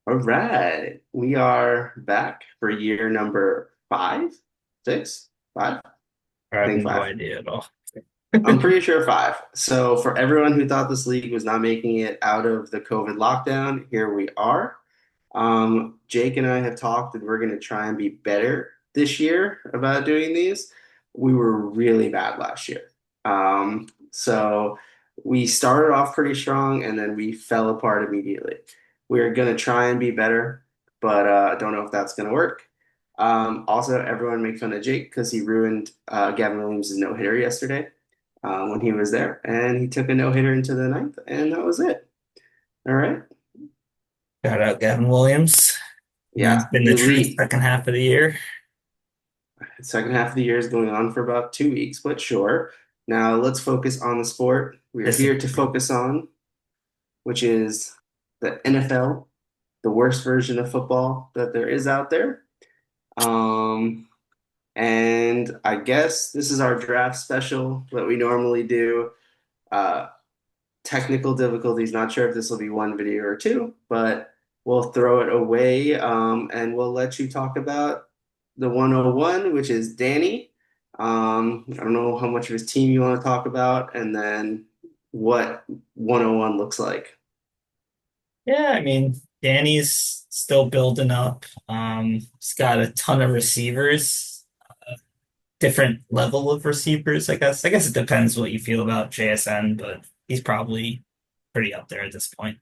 All right. We are back for year number five, six, five. I I have think no five. idea at all. I'm pretty sure five. So for everyone who thought this league was not making it out of the COVID lockdown, here we are. Jake and I have talked, and we're going to try and be better this year about doing these. We were really bad last year. So we started off pretty strong, and then we fell apart immediately. We're going to try and be better, but I don't know if that's going to work. Also, everyone make fun of Jake because he ruined Gavin Williams' no-hitter yesterday when he was there, and he took a no-hitter into the ninth, and that was it. All right. Shout out Gavin Williams. He's Yeah, been the truth elite. second half of the year. Second half of the year is going on for about 2 weeks, but sure. Now let's focus on the sport we are here to Disagree. focus on, which is the NFL, the worst version of football that there is out there. Um, and I guess this is our draft special that we normally do. Uh, Technical difficulties, not sure if this will be one video or two, but we'll throw it away and we'll let you talk about the 101, which is Danny. I don't know how much of his team you want to talk about, and then what 101 looks like. Yeah, I mean, Danny's still building up. He's got a ton of receivers, different level of receivers, I guess. I guess it depends what you feel about JSN, but he's probably pretty up there at this point.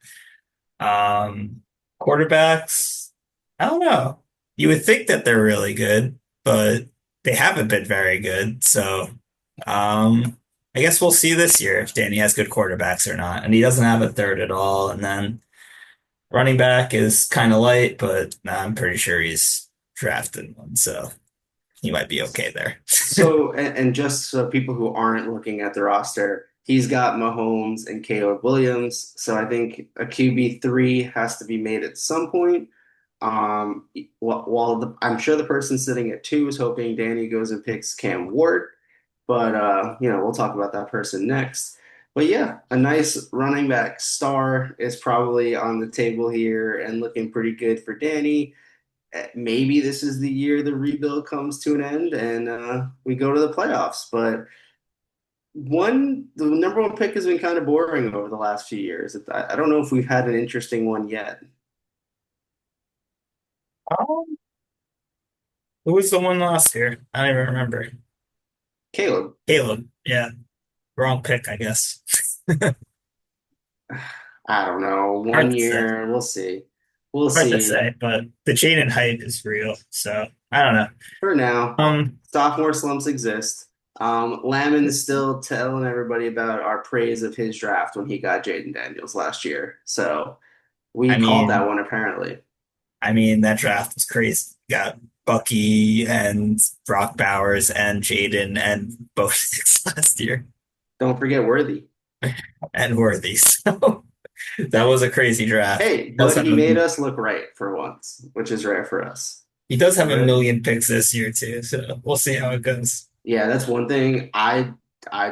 Um, Quarterbacks, I don't know. You would think that they're really good, but they haven't been very good. So, um, I guess we'll see this year if Danny has good quarterbacks or not. And he doesn't have a third at all. And then running back is kind of light, but I'm pretty sure he's drafted one, so he might be okay there. So, and just so people who aren't looking at the roster, he's got Mahomes and Caleb Williams. So I think a QB3 has to be made at some point. I'm sure the person sitting at two is hoping Danny goes and picks Cam Ward, but we'll talk about that person next. But yeah, a nice running back star is probably on the table here and looking pretty good for Danny. Maybe this is the year the rebuild comes to an end and we go to the playoffs. But the number one pick has been kind of boring over the last few years. I don't know if we've had an interesting one yet. Um, who was the one last year? I don't even remember. Caleb, Caleb. Yeah, wrong pick, I guess. I don't know. Hard One to say. year, we'll see. We'll Hard to see. say, but the Jaden hype is real. So I don't know. For now, Um, sophomore slumps exist. Lamon's still telling everybody about our praise of his draft when he got Jaden Daniels last year. So we I called that mean, one apparently. that draft was crazy. Got Bucky and Brock Bowers and Jaden and both last year Don't forget Worthy. and Worthy. So that was a crazy draft. Hey, but he made us look right for once, which is rare for us. He does have a But million picks this year too. So we'll see how it goes. yeah, that's one thing. I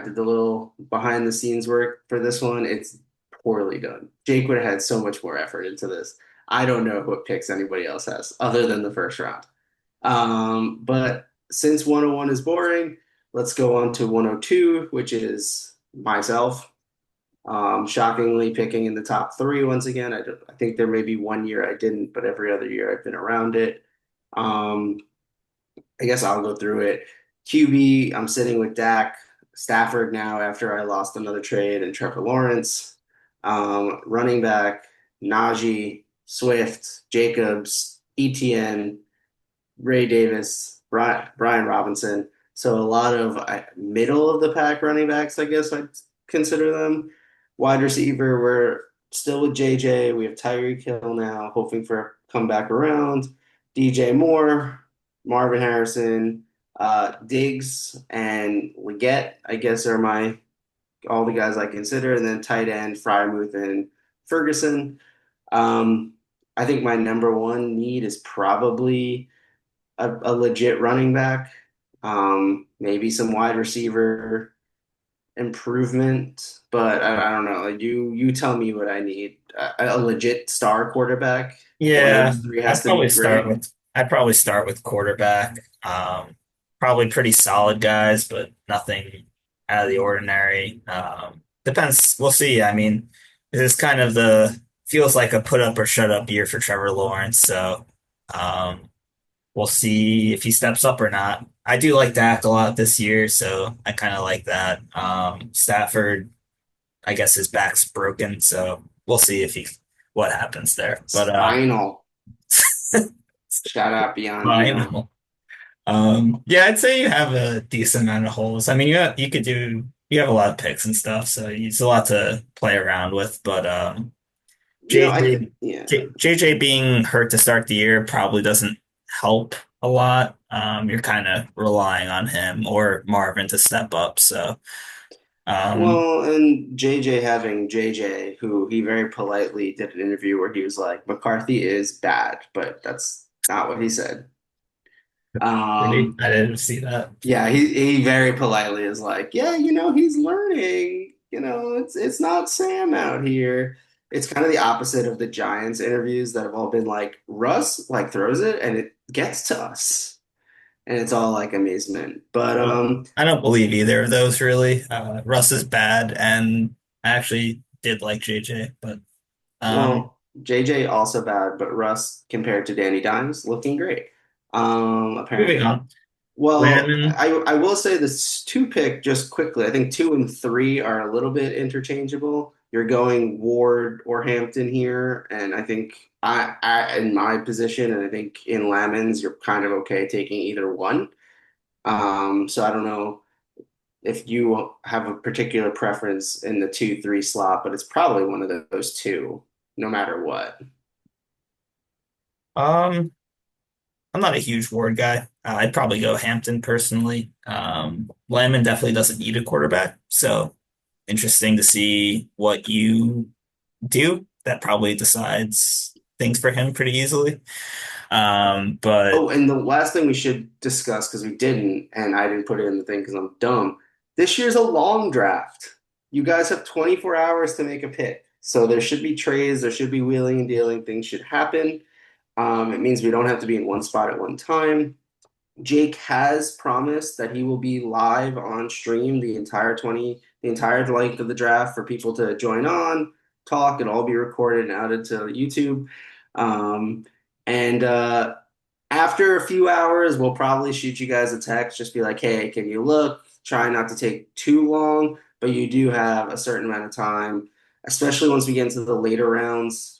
did the little behind the scenes work for this one. It's poorly done. Jake would have had so much more effort into this. I don't know what picks anybody else has other than the first round. But since 101 is boring, let's go on to 102, which is myself. Shockingly picking in the top three once again. I think there may be one year I didn't, but every other year I've been around it. Um, I guess I'll go through it. QB, I'm sitting with Dak Stafford now after I lost another trade and Trevor Lawrence. Running back, Najee, Swift, Jacobs, ETN, Ray Davis, Brian Robinson. So a lot of middle of the pack running backs, I guess I'd consider them. Wide receiver, we're still with JJ. We have Tyreek Hill now, hoping for a comeback around. DJ Moore, Marvin Harrison, Diggs, and Leggett, I guess, are my all the guys I consider. And then tight end, Frymouth and Ferguson. Um, I think my number one need is probably a legit running back, maybe some wide receiver. improvement, but I don't know. Like you tell me what I need. A legit star quarterback. One of Yeah, those three has to be great. I'd probably start with quarterback. Probably pretty solid guys, but nothing out of the ordinary. Depends. We'll see. I mean, this is kind of the feels like a put up or shut up year for Trevor Lawrence. So, um, we'll see if he steps up or not. I do like Dak a lot this year, so I kind of like that. Stafford, I guess his back's broken, so we'll see if he what happens there. But Spinal. Shout out Beyond Gino. final. Yeah, I'd say you have a decent amount of holes. I mean, you have a lot of picks and stuff, so it's a lot to play around with. But I think JJ yeah. JJ being hurt to start the year probably doesn't help a lot. You're kind of relying on him or Marvin to step up. So um, Well, and JJ having JJ, who he very politely did an interview where he was like, McCarthy is bad, but that's not what he said. really, Um, I didn't see that. yeah, he very politely is like, yeah, he's learning. It's not Sam out here. It's kind of the opposite of the Giants interviews that have all been like, Russ like throws it and it gets to us. And it's all like amazement. But I don't believe either of those really. Russ is bad, and I actually did like JJ, but um, well, JJ also bad, but Russ compared to Danny Dimes looking great. moving Apparently. on. Well, Landon, I will say this two pick just quickly. I think two and three are a little bit interchangeable. You're going Ward or Hampton here, and I think I in my position, and I think in Lamon's, you're kind of okay taking either one. So I don't know if you have a particular preference in the 2-3 slot, but it's probably one of those two, no matter what. um, I'm not a huge Ward guy. I'd probably go Hampton personally. Landman definitely doesn't need a quarterback, so interesting to see what you do. That probably decides things for him pretty easily. But Oh, and the last thing we should discuss, because we didn't, and I didn't put it in the thing because I'm dumb. This year's a long draft. You guys have 24 hours to make a pick. So there should be trades, there should be wheeling and dealing, things should happen. It means we don't have to be in one spot at one time. Jake has promised that he will be live on stream the entire length of the draft for people to join on, talk, and all be recorded and outed to YouTube. Um, and after a few hours, we'll probably shoot you guys a text, just be like, hey, can you look? Try not to take too long, but you do have a certain amount of time, especially once we get into the later rounds.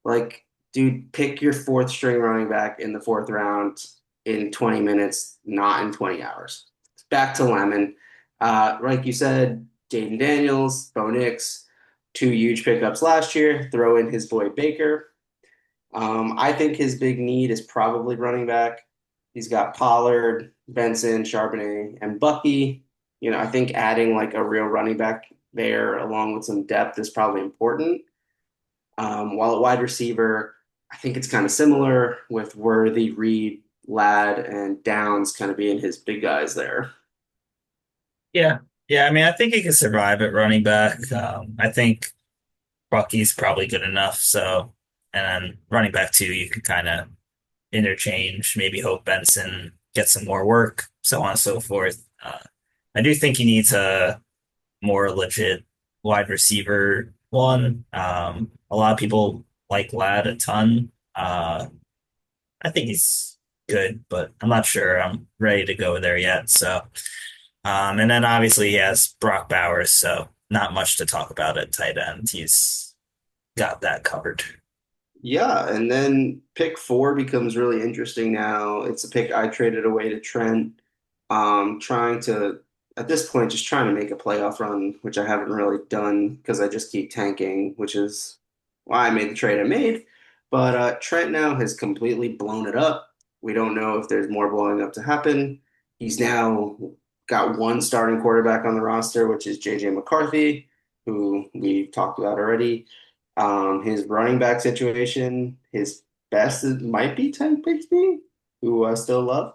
Like, dude, pick your fourth string running back in the fourth round in 20 minutes, not in 20 hours. Back to Lemon. Like you said, Jaden Daniels, Bo Nix, two huge pickups last year. Throw in his boy Baker. I think his big need is probably running back. He's got Pollard, Benson, Charbonnet, and Bucky. I think adding like a real running back there along with some depth is probably important. While at wide receiver, I think it's kind of similar with Worthy, Reed, Ladd, and Downs kind of being his big guys there. yeah, yeah. I mean, I think he can survive at running back. I think Bucky's probably good enough. So, and then running back two, you can kind of interchange. Maybe hope Benson gets some more work, so on and so forth. I do think he needs a more legit wide receiver one. A lot of people like Ladd a ton. I think he's good, but I'm not sure I'm ready to go there yet. So, and then obviously he has Brock Bowers, so not much to talk about at tight end. He's got that covered. Yeah, and then pick four becomes really interesting now. It's a pick I traded away to Trent. Trying to, at this point, just trying to make a playoff run, which I haven't really done because I just keep tanking, which is why I made the trade I made. But Trent now has completely blown it up. We don't know if there's more blowing up to happen. He's now got one starting quarterback on the roster, which is JJ McCarthy, who we talked about already. His running back situation, his best might be Tank Bigsby, who I still love.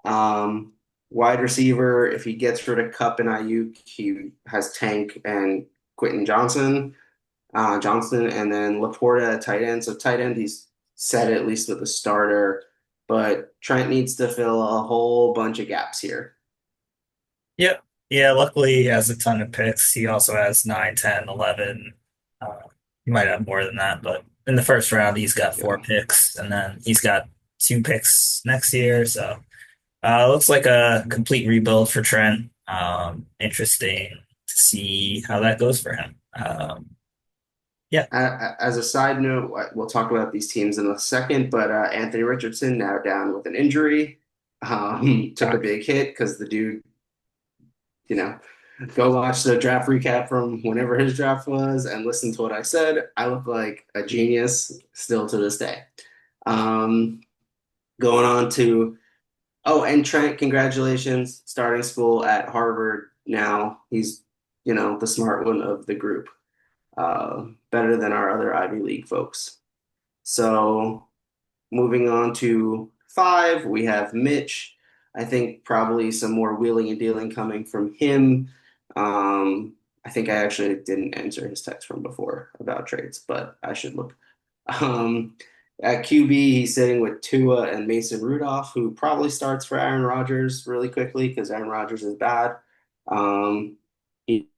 Um, Wide receiver, if he gets rid of Cup and Ayuk, he has Tank and Quentin Johnson, and then Laporta at tight end. So tight end, he's set at least with a starter, but Trent needs to fill a whole bunch of gaps here. Yep. Yeah, luckily he has a ton of picks. He also has 9, 10, 11. Uh, he might have more than that, but in the first round, he's got four Yeah. picks, and then he's got two picks next year. So looks like a complete rebuild for Trent. Interesting to see how that goes for him. Yeah. As a side note, we'll talk about these teams in a second, but Anthony Richardson now down with an injury. Took a big hit because the dude, you know, go watch the draft recap from whenever his draft was and listen to what I said. I look like a genius still to this day. Um, Going on to, oh, and Trent, congratulations, starting school at Harvard now. He's, the smart one of the group, better than our other Ivy League folks. So moving on to five, we have Mitch. I think probably some more wheeling and dealing coming from him. I think I actually didn't answer his text from before about trades, but I should look. Um, at QB, he's sitting with Tua and Mason Rudolph, who probably starts for Aaron Rodgers really quickly because Aaron Rodgers is bad. Um, he,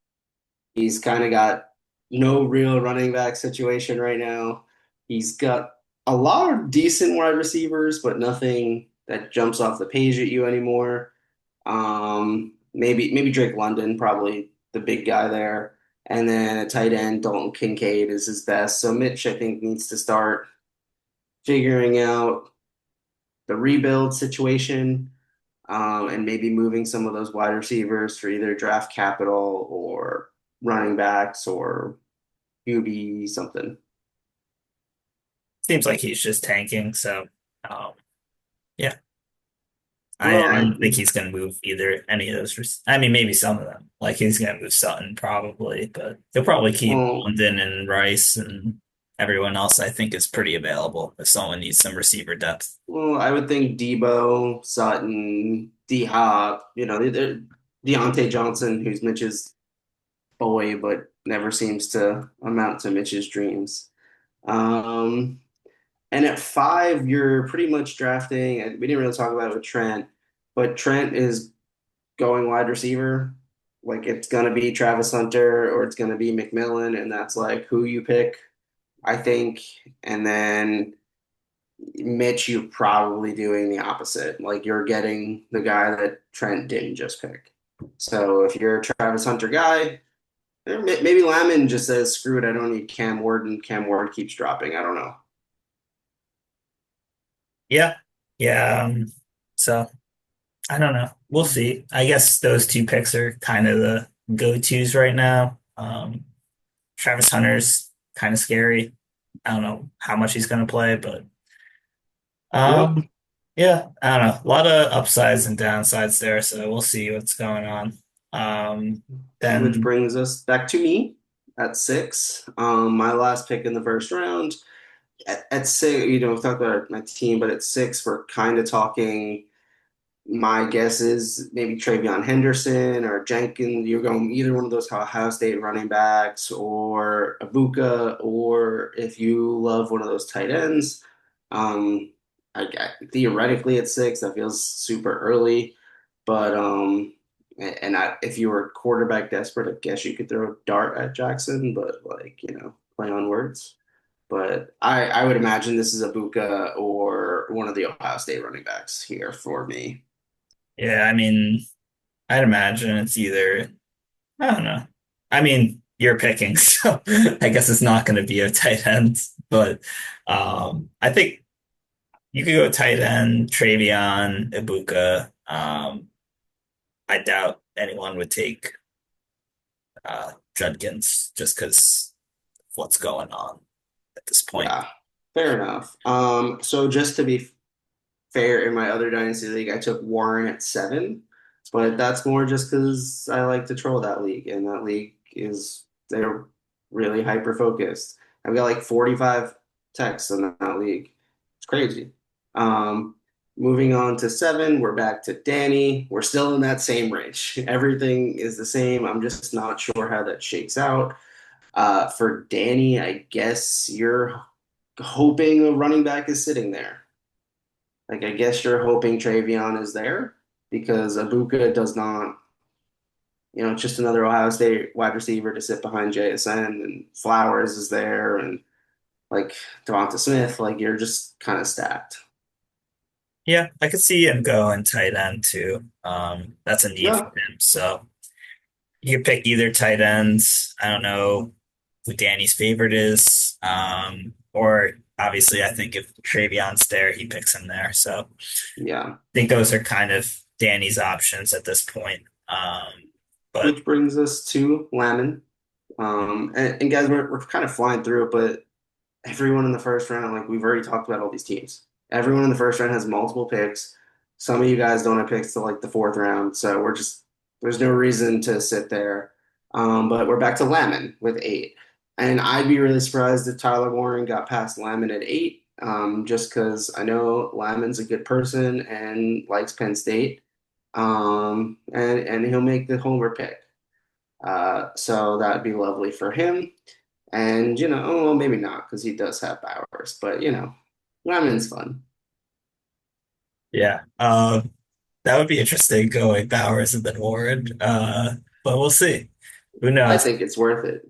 he's kind of got no real running back situation right now. He's got a lot of decent wide receivers, but nothing that jumps off the page at you anymore. Maybe Drake London, probably the big guy there. And then a tight end, Dalton Kincaid is his best. So Mitch, I think, needs to start figuring out the rebuild situation, and maybe moving some of those wide receivers for either draft capital or running backs or QB something. Seems like he's just tanking. So, um, yeah, Well, I don't think he's going to move either any of those. I mean, maybe some of them. Like he's going to move Sutton probably, but he'll probably keep well, London and Rice and everyone else. I think is pretty available if someone needs some receiver depth. I would think Debo, Sutton, D Hop, Deontay Johnson, who's Mitch's boy, but never seems to amount to Mitch's dreams. Um, and at five, you're pretty much drafting, and we didn't really talk about it with Trent, but Trent is going wide receiver. Like it's gonna be Travis Hunter or it's gonna be McMillan, and that's like who you pick, I think. And then Mitch, you're probably doing the opposite. Like you're getting the guy that Trent didn't just pick. So if you're a Travis Hunter guy, maybe Lamon just says, screw it, I don't need Cam Ward, and Cam Ward keeps dropping. I don't know. Yeah, yeah. So I don't know. We'll see. I guess those two picks are kind of the go-tos right now. Travis Hunter's kind of scary. I don't know how much he's going to play, but Yep. um, yeah, I don't know. A lot of upsides and downsides there, so we'll see what's going on. Which Then brings us back to me at six. My last pick in the first round. At six, we've talked about my team, but at six, we're kind of talking. My guess is maybe Travion Henderson or Jenkins. You're going either one of those Ohio State running backs or Abuka, or if you love one of those tight ends. Um, Theoretically at six, that feels super early, but if you were quarterback desperate, I guess you could throw a dart at Jackson, but like play on words. But I would imagine this is Abuka or one of the Ohio State running backs here for me. yeah, I mean, I'd imagine it's either I don't know. I mean, you're picking, so I guess it's not going to be a tight end, but I think you could go tight end, Travion, Ibuka. I doubt anyone would take Judkins just because of what's going on at this point. Yeah, fair enough. So just to be fair, in my other dynasty league, I took Warren at seven, but that's more just because I like to troll that league, and that league is they're really hyper focused. I've got like 45 texts in that league. It's crazy. Um, Moving on to seven, we're back to Danny. We're still in that same range. Everything is the same. I'm just not sure how that shakes out. For Danny, I guess you're hoping a running back is sitting there. Like, I guess you're hoping Travion is there because Abuka does not, it's just another Ohio State wide receiver to sit behind JSN, and Flowers is there, and like Devonta Smith, like you're just kind of stacked. Yeah, I could see him going tight end too. That's a need for Yeah, him. So you could pick either tight ends. I don't know who Danny's favorite is. Or obviously, I think if Travion's there, he picks him there. So I yeah. think those are kind of Danny's options at this point. But Which brings us to Lamon. And guys, we're kind of flying through it, but everyone in the first round, like we've already talked about all these teams. Everyone in the first round has multiple picks. Some of you guys don't have picks till like the fourth round, so there's no reason to sit there. But we're back to Lamon with eight, and I'd be really surprised if Tyler Warren got past Lamon at eight, just because I know Lamon's a good person and likes Penn State, and he'll make the homer pick. So that'd be lovely for him. And oh, well, maybe not because he does have powers, but Lamon's fun. yeah, that would be interesting going Bowers and then Warren. But we'll see. Who I knows? think it's worth it.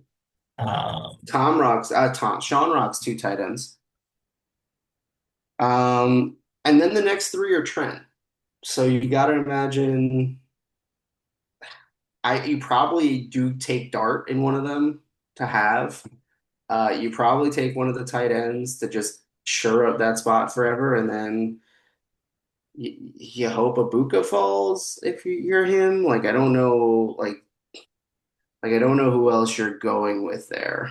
Um, Sean rocks two tight ends. Um, and then the next three are Trent. So you got to imagine, you probably do take Dart in one of them to have. You probably take one of the tight ends to just sure up that spot forever, and then you hope Ibuka falls if you're him. Like I don't know who else you're going with there.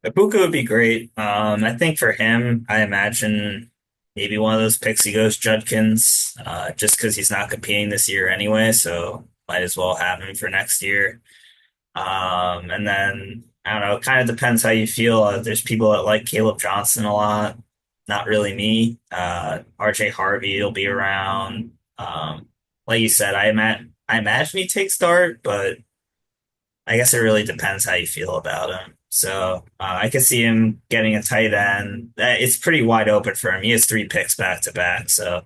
Ibuka would be great. I think for him, I imagine maybe one of those picks he goes Judkins, just because he's not competing this year anyway, so might as well have him for next year. And then I don't know, it kind of depends how you feel. There's people that like Caleb Johnson a lot, not really me. RJ Harvey will be around. Like you said, I imagine he takes start, but I guess it really depends how you feel about him. So I could see him getting a tight end. It's pretty wide open for him. He has three picks back to back. So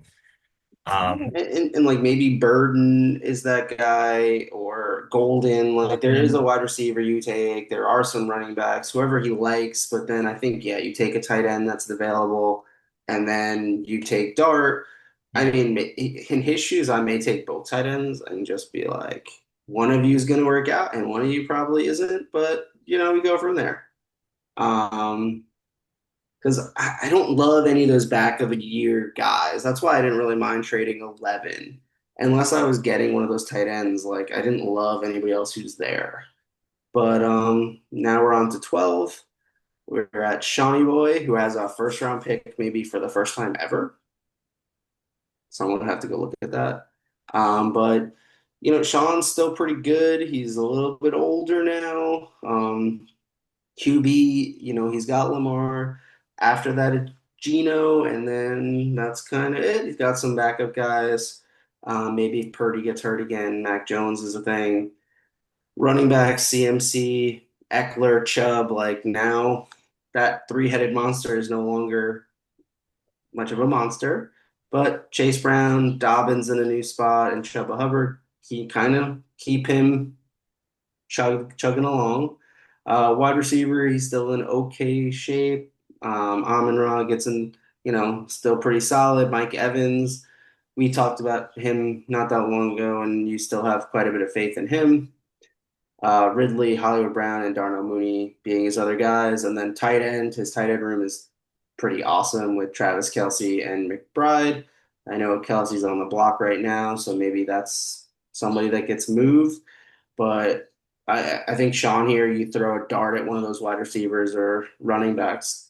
Yeah, um, and like maybe Burden is that guy or Golden. Like there is a and wide receiver you take. There are some running backs, whoever he likes. But then I think you take a tight end that's available, and then you take Dart. I yeah, mean, in his shoes, I may take both tight ends and just be like, one of you is going to work out, and one of you probably isn't. But we go from there. Um, because I don't love any of those back of a year guys. That's why I didn't really mind trading 11. Unless I was getting one of those tight ends, like I didn't love anybody else who's there. But now we're on to 12. We're at Shawnee Boy, who has a first round pick maybe for the first time ever. Someone would have to go look at that. But Sean's still pretty good. He's a little bit older now. QB, he's got Lamar. After that, it's Geno, and then that's kind of it. He's got some backup guys. Maybe if Purdy gets hurt again, Mac Jones is a thing. Running back, CMC, Eckler, Chubb. Like now, that three-headed monster is no longer much of a monster. But Chase Brown, Dobbins in a new spot, and Chuba Hubbard, he kind of keep him chugging along. Wide receiver, he's still in okay shape. Amon-Ra gets in, still pretty solid. Mike Evans, we talked about him not that long ago, and you still have quite a bit of faith in him. Ridley, Hollywood Brown, and Darnell Mooney being his other guys. And then tight end, his tight end room is pretty awesome with Travis Kelce and McBride. I know Kelsey's on the block right now, so maybe that's somebody that gets moved. But I think Sean here, you throw a dart at one of those wide receivers or running backs.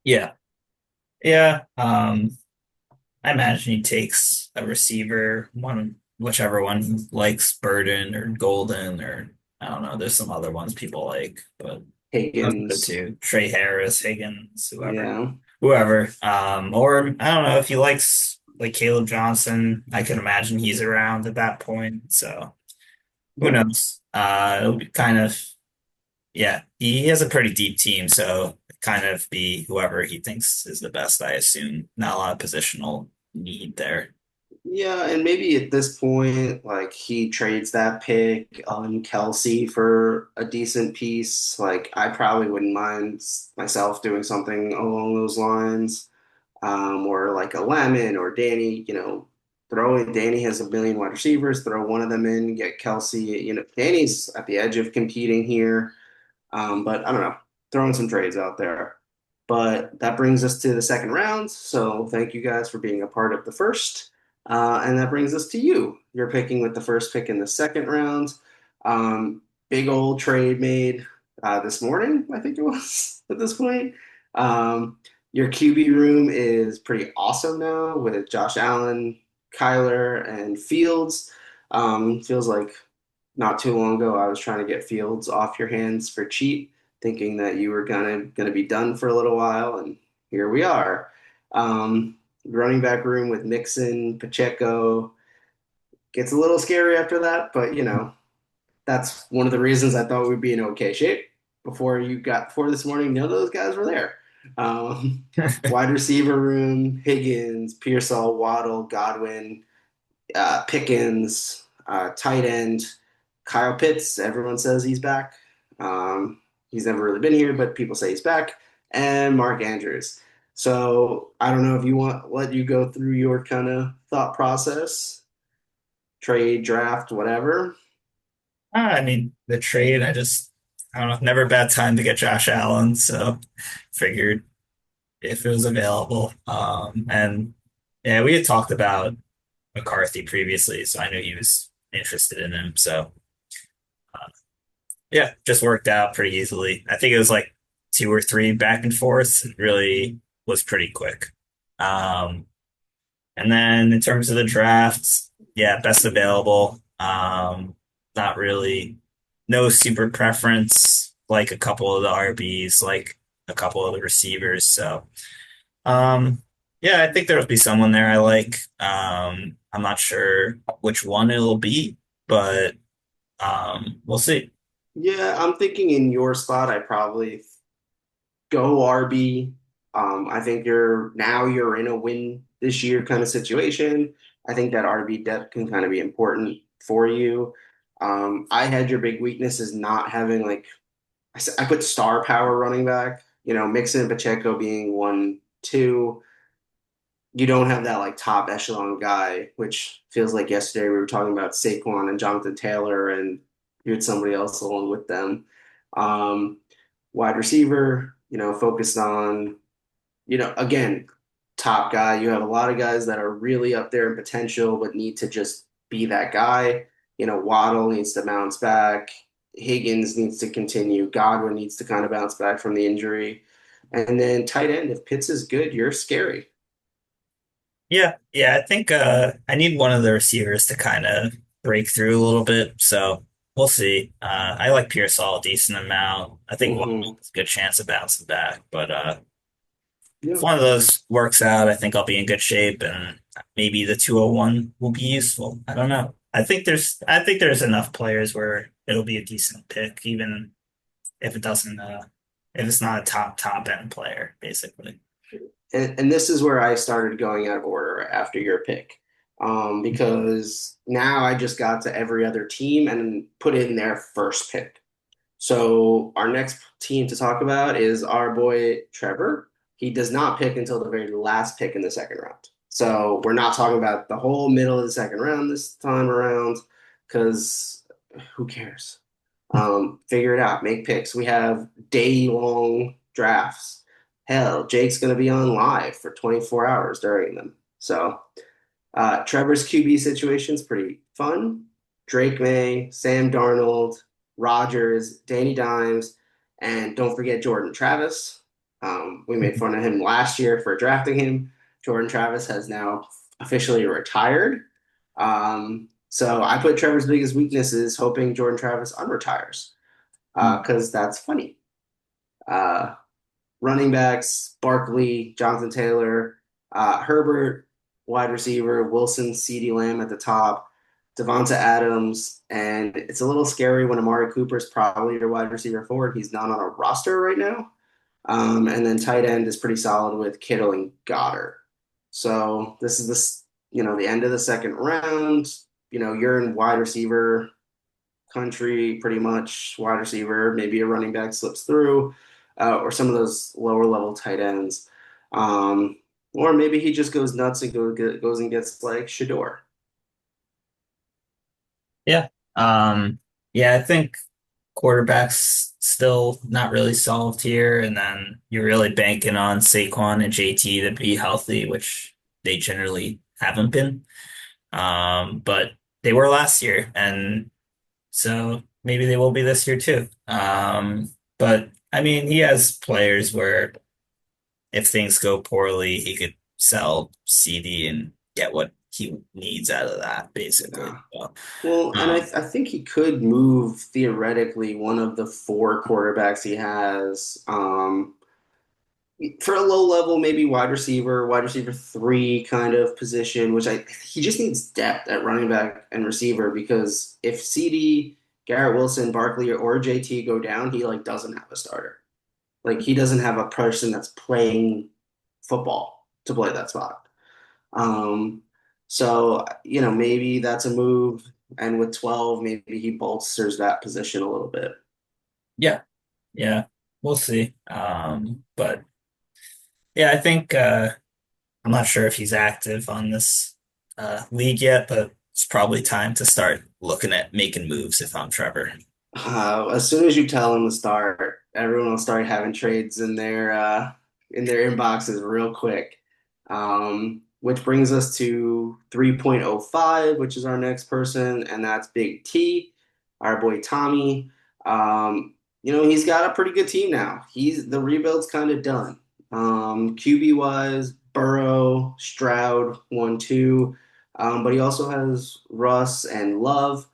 yeah, yeah. I imagine he takes a receiver, whichever one he likes, Burden or Golden, or I don't know. There's some other ones people like, but those are the Higgins, two. Trey Harris, Higgins, whoever. yeah. whoever. Or I don't know if he likes like Caleb Johnson. I can imagine he's around at that point. So who Yeah. knows? It'll be kind of yeah. He has a pretty deep team, so kind of be whoever he thinks is the best. I assume not a lot of positional need there. Yeah, and maybe at this point, like he trades that pick on Kelsey for a decent piece. Like I probably wouldn't mind myself doing something along those lines. Or like a Lemon or Danny, throw in Danny has a million wide receivers, throw one of them in, get Kelsey. Danny's at the edge of competing here. But I don't know, throwing some trades out there. But that brings us to the second round. So thank you guys for being a part of the first. And that brings us to you. You're picking with the first pick in the second round. Big old trade made this morning, I think it was at this point. Um, your QB room is pretty awesome now with Josh Allen, Kyler, and Fields. Feels like not too long ago, I was trying to get Fields off your hands for cheap, thinking that you were gonna be done for a little while, and here we are. Running back room with Mixon, Pacheco gets a little scary after that, but that's one of the reasons I thought we'd be in okay shape before this morning. None of those guys were there. Um, Wide receiver room: Higgins, Pearsall, Waddle, Godwin, Pickens, tight end, Kyle Pitts. Everyone says he's back. He's never really been here, but people say he's back. And Mark Andrews. So I don't know if you want let you go through your kind of thought process, trade, draft, whatever. I mean, the trade, I don't know, never a bad time to get Josh Allen, so figured if it was available. And yeah, we had talked about McCarthy previously, so I knew he was interested in him. So yeah, just worked out pretty easily. I think it was like two or three back and forth. It really was pretty quick. Um, and then in terms of the drafts, yeah, best available. Not really, no super preference, like a couple of the RBs, like a couple of the receivers. So, um, yeah, I think there'll be someone there I like. I'm not sure which one it'll be, but we'll see. Yeah, I'm thinking in your spot, I probably go RB. I think you're in a win this year kind of situation. I think that RB depth can kind of be important for you. I had your big weakness is not having like I put star power running back. Mixon and Pacheco being 1, 2. You don't have that like top echelon guy, which feels like yesterday we were talking about Saquon and Jonathan Taylor, and you had somebody else along with them. Um, Wide receiver, focused on again, top guy. You have a lot of guys that are really up there in potential, but need to just be that guy. Waddle needs to bounce back. Higgins needs to continue. Godwin needs to kind of bounce back from the injury. And then tight end, if Pitts is good, you're scary. Yeah, yeah, I think I need one of the receivers to kind of break through a little bit. So we'll see. I like Pearsall a decent amount. I think Hmm. Waddle's a good chance of bouncing back, but if Yeah. one of those works out, I think I'll be in good shape, and maybe the 201 will be useful. I don't know. I think there's enough players where it'll be a decent pick, even if it doesn't if it's not a top end player, basically. And this is where I started going out of order after your pick. Because now I just got to every other team and put in their first pick. So our next team to talk about is our boy Trevor. He does not pick until the very last pick in the second round. So we're not talking about the whole middle of the second round this time around because who cares? Figure it out, make picks. We have day long drafts. Hell, Jake's going to be on live for 24 hours during them. So Trevor's QB situation is pretty fun. Drake May, Sam Darnold, Rogers, Danny Dimes, and don't forget Jordan Travis. We made fun of him last year for drafting him. Jordan Travis has now officially retired. So I put Trevor's biggest weaknesses, hoping Jordan Travis unretires because that's funny. Uh, Running backs, Barkley, Jonathan Taylor, Herbert, wide receiver, Wilson, CeeDee Lamb at the top, Devonta Adams, and it's a little scary when Amari Cooper is probably your wide receiver forward. He's not on a roster right now. And then tight end is pretty solid with Kittle and Goddard. So this is the end of the second round. You're in wide receiver country, pretty much wide receiver, maybe a running back slips through, or some of those lower level tight ends. Um, or maybe he just goes nuts and goes and gets like Shador. Yeah. Yeah, I think quarterback's still not really solved here, and then you're really banking on Saquon and JT to be healthy, which they generally haven't been. But they were last year, and so maybe they will be this year too. But I mean, he has players where if things go poorly, he could sell CD and get what he needs out of that, basically. Yeah. So, Well, and um, I think he could move theoretically one of the four quarterbacks he has. For a low level, maybe wide receiver three kind of position, which he just needs depth at running back and receiver because if CD, Garrett Wilson, Barkley, or JT go down, he like doesn't have a starter. Like he doesn't have a person that's playing football to play that spot. Um, so maybe that's a move, and with 12, maybe he bolsters that position a little bit. yeah, yeah, we'll see. But yeah, I think I'm not sure if he's active on this league yet, but it's probably time to start looking at making moves if I'm Trevor. As soon as you tell them to start, everyone will start having trades in their inboxes real quick. Which brings us to 3.05, which is our next person, and that's Big T, our boy Tommy. He's got a pretty good team now. The rebuild's kind of done. QB wise, Burrow, Stroud, 1, 2. But he also has Russ and Love.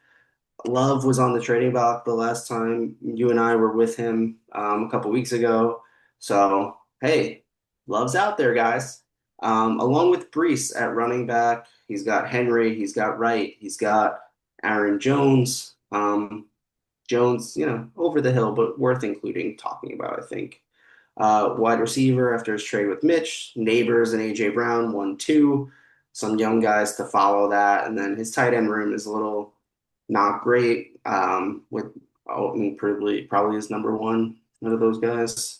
Love was on the trading block the last time you and I were with him a couple weeks ago. So, hey, Love's out there, guys. Along with Brees at running back, he's got Henry, he's got Wright, he's got Aaron Jones. Jones, over the hill, but worth including talking about, I think. Wide receiver after his trade with Mitch, Neighbors and AJ Brown, 1, 2. Some young guys to follow that. And then his tight end room is a little not great. With Alton probably is number one of those guys.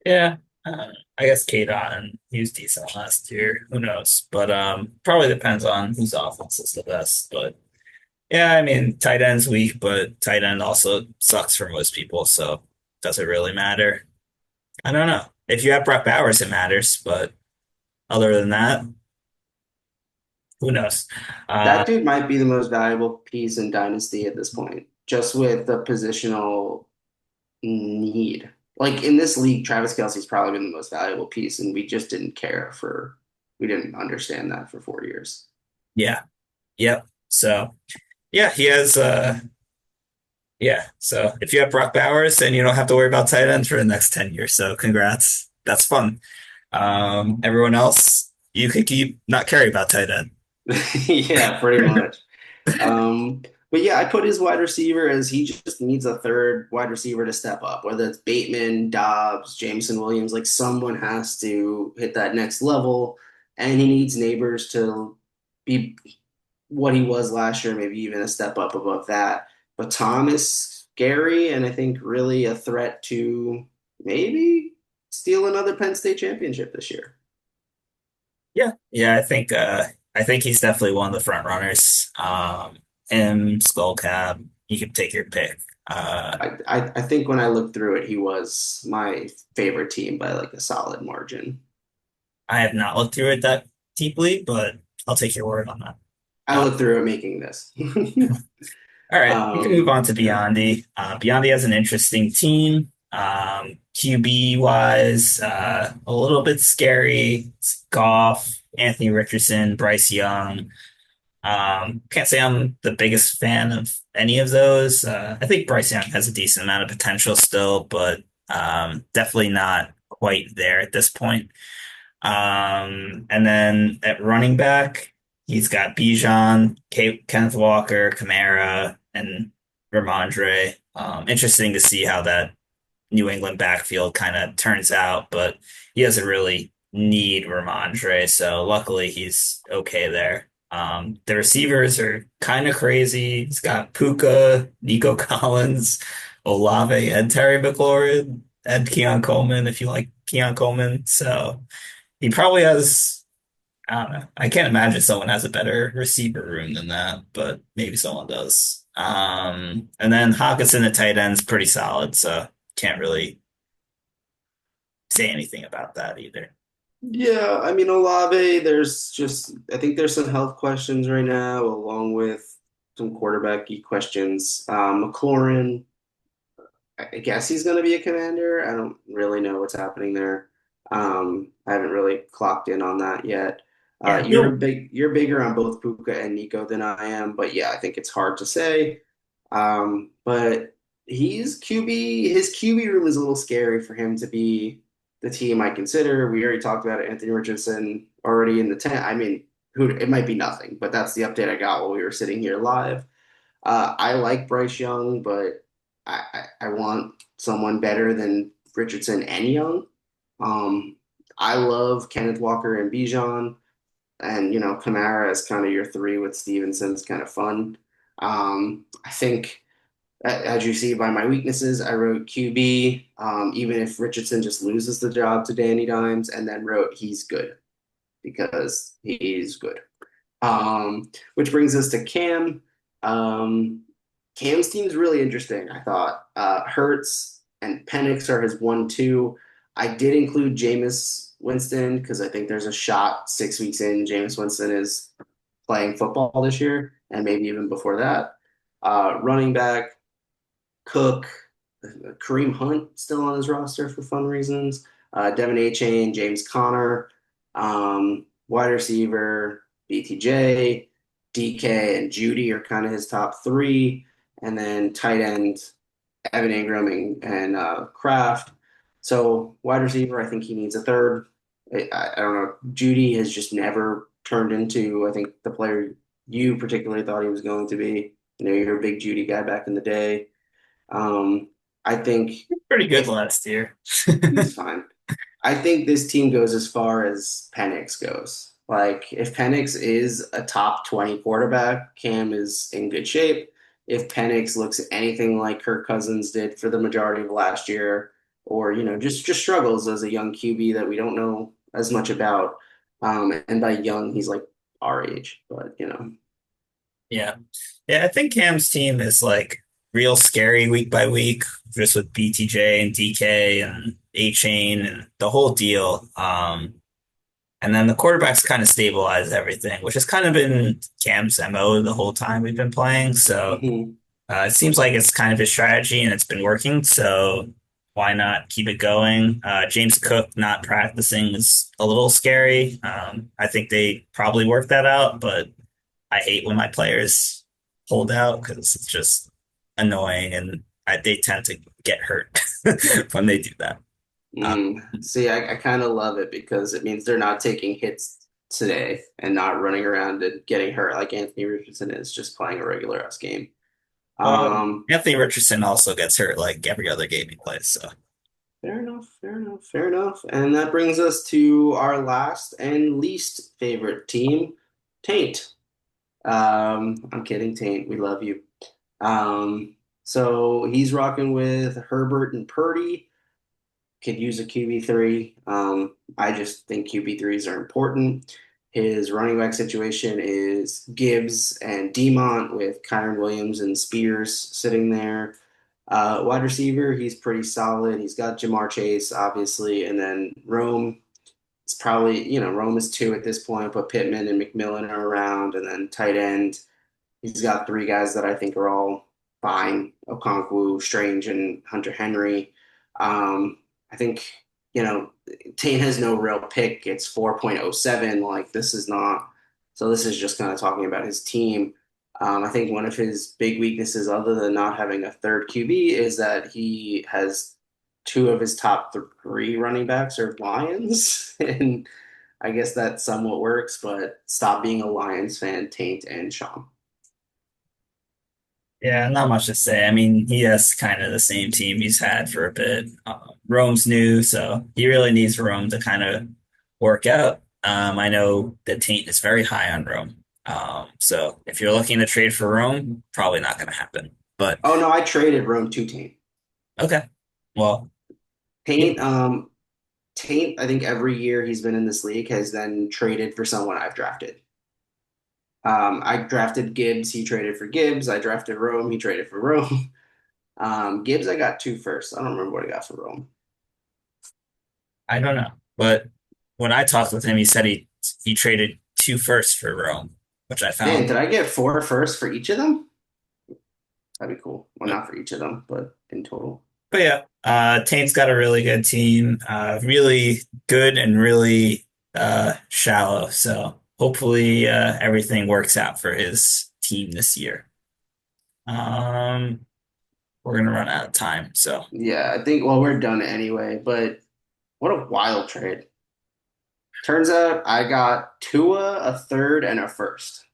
Yeah, I guess Kadon, he was decent last year. Who knows? But probably depends on whose offense is the best. But yeah, I mean, tight end's weak, but tight end also sucks for most people, so does it really matter? I don't know. If you have Brock Bowers, it matters, but other than that, who knows? Uh, That dude might be the most valuable piece in Dynasty at this point, just with the positional need. Like in this league, Travis Kelce's probably been the most valuable piece, and we just didn't care we didn't understand that for 4 years. yeah, yep. So yeah, he has yeah. So if you have Brock Bowers, then you don't have to worry about tight ends for the next 10 years. So congrats. That's fun. Everyone else, you could keep not caring about tight end. Yeah, pretty much. But yeah, I put his wide receiver as he just needs a third wide receiver to step up, whether it's Bateman, Dobbs, Jameson Williams, like someone has to hit that next level, and he needs Neighbors to be what he was last year, maybe even a step up above that. But Tom is scary, and I think really a threat to maybe steal another Penn State championship this year. Yeah, yeah, I think he's definitely one of the front runners. Him, Skullcap, you can take your pick. I think when I looked through it, he was my favorite team by like a solid margin. I have not looked through it that deeply, but I'll take your word on that. I Uh, looked through it making this. all right, we can move on to Yeah. Biondi. Biondi has an interesting team. QB wise, a little bit scary. It's Goff, Anthony Richardson, Bryce Young. Can't say I'm the biggest fan of any of those. I think Bryce Young has a decent amount of potential still, but Definitely not quite there at this point. And then at running back, he's got Bijan, Kenneth Walker, Kamara, and Ramondre. Interesting to see how that New England backfield kind of turns out, but he doesn't really need Ramondre, so luckily he's okay there. The receivers are kind of crazy. He's got Puka, Nico Collins, Olave, and Terry McLaurin, and Keon Coleman if you like Keon Coleman. So he probably has, I don't know. I can't imagine someone has a better receiver room than that, but maybe someone does. And then Hawkinson at tight end's pretty solid, so can't really say anything about that either. Yeah, I mean Olave, I think there's some health questions right now, along with some quarterbacky questions. McLaurin, I guess he's going to be a commander. I don't really know what's happening there. I haven't really clocked in on that yet. Yeah, he'll You're bigger on both Puka and Nico than I am, but yeah, I think it's hard to say. But he's QB, his QB room is a little scary for him to be the team I consider. We already talked about it, Anthony Richardson already in the 10. I mean, who it might be nothing, but that's the update I got while we were sitting here live. I like Bryce Young, but I want someone better than Richardson and Young. Um, I love Kenneth Walker and Bijan, and Kamara is kind of your three with Stevenson's kind of fun. I think as you see by my weaknesses, I wrote QB. Even if Richardson just loses the job to Danny Dimes, and then wrote he's good because he's good. Which brings us to Cam. Um, Cam's team's really interesting, I thought. Hertz and Penix are his 1-2. I did include Jameis Winston because I think there's a shot 6 weeks in, Jameis Winston is playing football this year, and maybe even before that. Running back, Cook, Kareem Hunt still on his roster for fun reasons. Devin A. James Conner, wide receiver, BTJ, DK, and Judy are kind of his top three. And then tight end, Evan Ingram and Kraft. So wide receiver, I think he needs a third. I don't know. Judy has just never turned into, I think, the player you particularly thought he was going to be. You're a big Judy guy back in the day. Um, I think pretty good if last year. he's fine. I think this team goes as far as Penix goes. Like, if Penix is a top 20 quarterback, Cam is in good shape. If Penix looks anything like Kirk Cousins did for the majority of last year, or, just struggles as a young QB that we don't know as much about. And by young, he's like our age, but. Yeah. Yeah, I think Cam's team is like real scary week by week, just with BTJ and DK and A Chain and the whole deal. And then the quarterbacks kind of stabilize everything, which has kind of been Cam's MO the whole time we've been playing. So Mhm. it seems like it's kind of his strategy and it's been working. So why not keep it going? James Cook not practicing is a little scary. I think they probably worked that out, but I hate when my players hold out because it's just annoying and they tend to get hurt when they do that. Uh, See, I kind of love it because it means they're not taking hits today and not running around and getting hurt like Anthony Richardson is, just playing a regular ass game. well, Um, Anthony Richardson also gets hurt like every other game he plays. So, Fair enough, fair enough, fair enough. And that brings us to our last and least favorite team, Taint. I'm kidding, Taint. We love you. So he's rocking with Herbert and Purdy. Could use a QB3. I just think QB3s are important. His running back situation is Gibbs and Demont with Kyron Williams and Spears sitting there. Wide receiver, he's pretty solid. He's got Jamar Chase, obviously, and then Rome. It's probably, Rome is two at this point, but Pittman and McMillan are around, and then tight end. He's got three guys that I think are all fine: Okonkwo, Strange, and Hunter Henry. I think, you know, Tane has no real pick. It's 4.07. Like, this is not, so this is just kind of talking about his team. I think one of his big weaknesses, other than not having a third QB, is that he has two of his top three running backs are Lions, and I guess that somewhat works. But stop being a Lions fan, Taint and Sean. Yeah, not much to say. I mean, he has kind of the same team he's had for a bit. Rome's new, so he really needs Rome to kind of work out. I know that Taint is very high on Rome. So if you're looking to trade for Rome, probably not going to happen. But Oh no, I traded Rome to Taint. okay, well, yeah, Taint, Taint. I think every year he's been in this league has then traded for someone I've drafted. I drafted Gibbs. He traded for Gibbs. I drafted Rome. He traded for Rome. Gibbs, I got two first. I don't remember what I got for Rome. I don't know. But when I talked with him, he said he traded two firsts for Rome, which I Man, found. did I get four first for each of them? That'd be cool. Well, not for each of them, but in total. But yeah, Taint's got a really good team, really good and really shallow. So hopefully everything works out for his team this year. Um, we're gonna run out of time, so Yeah, I think, well, we're done anyway, but what a wild trade. Turns out I got Tua, a third, and a first.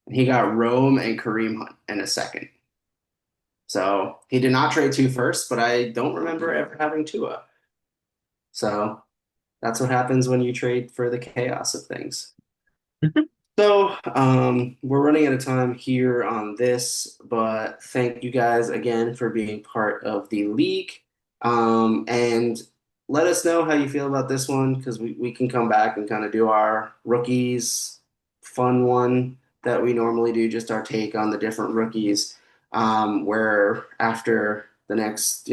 And he got Rome and Kareem Hunt and a second. So he did not trade two firsts, but I don't remember ever having Tua. So that's what happens when you trade for the chaos of things. So, we're running out of time here on this, but thank you guys again for being part of the league. And let us know how you feel about this one because we can come back and kind of do our rookies fun one that we normally do, just our take on the different rookies. Where after the next,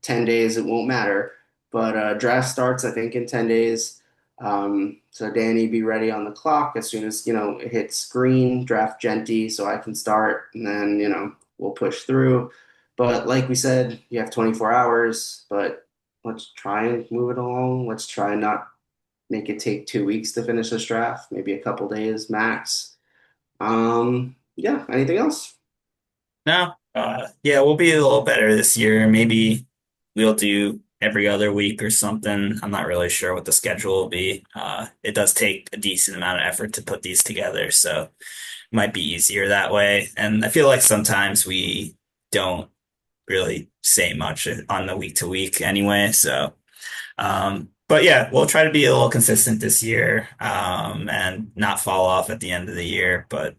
10 days, it won't matter. But draft starts, I think, in 10 days. So Danny, be ready on the clock as soon as, it hits green, draft Genty so I can start and then, we'll push through. But like we said, you have 24 hours, but let's try and move it along. Let's try and not make it take 2 weeks to finish this draft, maybe a couple days max. Yeah, anything else? no, yeah, we'll be a little better this year. Maybe we'll do every other week or something. I'm not really sure what the schedule will be. It does take a decent amount of effort to put these together, so it might be easier that way. And I feel like sometimes we don't really say much on the week to week anyway. So, but yeah, we'll try to be a little consistent this year, and not fall off at the end of the year. But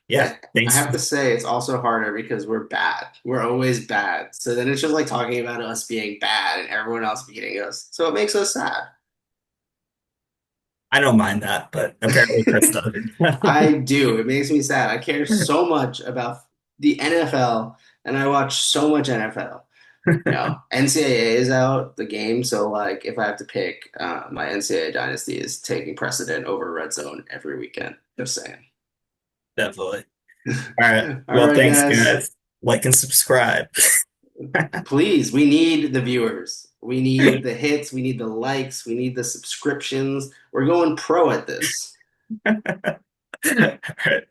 yeah, Yeah, I thanks. have to say it's also harder because we're bad. We're always bad. So then it's just like talking about us being bad and everyone else beating us. So it makes us sad. I don't mind that, but apparently Chris doesn't. I do. It makes me sad. I care so much about the NFL and I watch so much NFL. NCAA is out, the game. So like if I have to pick, my NCAA dynasty is taking precedent over Red Zone every weekend. Just saying. Definitely. All right. All Well, right, thanks, guys. guys. Like and subscribe. Please, we need the viewers. We need the hits. We need the likes. We need the subscriptions. We're going pro at this. All right.